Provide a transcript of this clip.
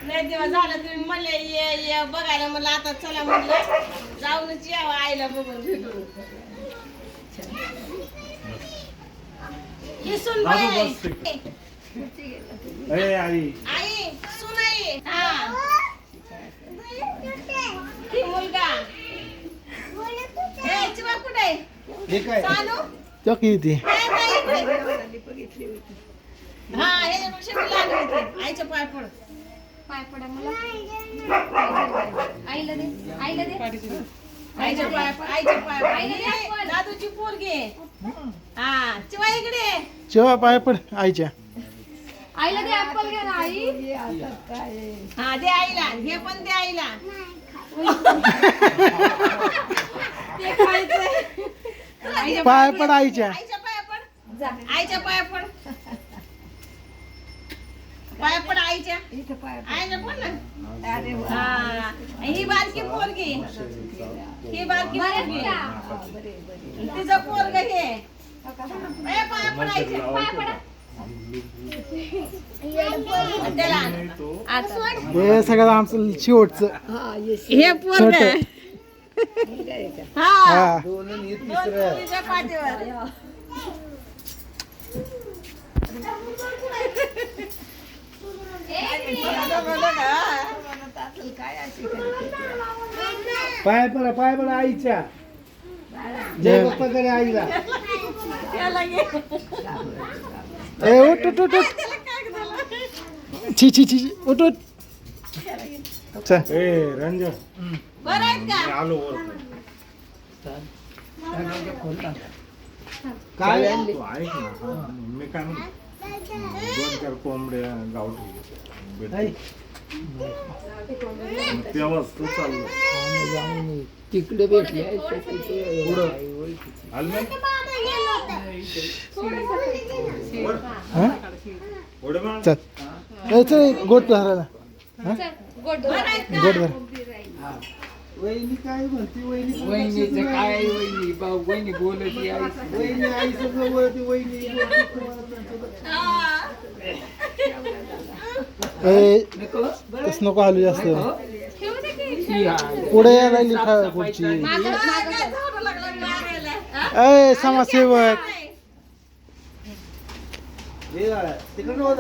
लय दिवस झालं तुम्ही म्हणले ये बघायला, म्हणलं आता चला म्हणलं जाऊनच यावं आईला बघून भेटून. ही सून बाई आई सून आई. हा ही मुलगा. ए चिवा कुठे आहे? हे काय सानू चॉकी ती हा ह्याच्यापेक्षा मी लहान होती. आईच्या पाय पड. पाय पडा मला. आईला दे, आईला दे. आईच्या पाय पड, आईच्या पाय पड. दादूची पोरगी आहे. हा चिवा इकडे. जेव्हा पाय पड आईच्या. आईला दे ऍपल घ्या ना आई. हा दे आईला, हे पण दे आईला. ते खायचंय. आईच्या पाय पड आईच्या. आईच्या पाया पड. आईच्या पाया पड. पाया पड आईच्या. आईच्या पड ना. हा ही बारकी पोरगी. ही बारकी पोरगी. तिचं पोरग हे. पाया पड आईच्या. पाय पडा. त्याला हे सगळं आमचं शेवटचं. हे पोरग हा हा दोन मुलीच्या पाठीवर. पाय पडा आईच्या. जय बाप्पा कडे आईला. त्याला घे. ए उठ उठ उठ उठ. छी छी छी उठ उठ. चल रंजन बरं आहेत का? आलो काय तू ऐक ना, मी काय म्हणतो 2-4 कोंबड्या गावठी तेव्हाच तू चाललो तिकडे भेटले चल ए चल गोट धरायला. बरं आहेत का? गोट धर. वहिनी काय म्हणते वहिनी वहिनीचं काय वहिनी वहिनी बोलती आई वहिनी आई सगळं वळती वहिनी हा. ए तस नको आलू जास्त. पुढे यायला लागली खा पुढची. काय धावू लागला मारायला? ए समाजसेवक. काय? तिकडे होत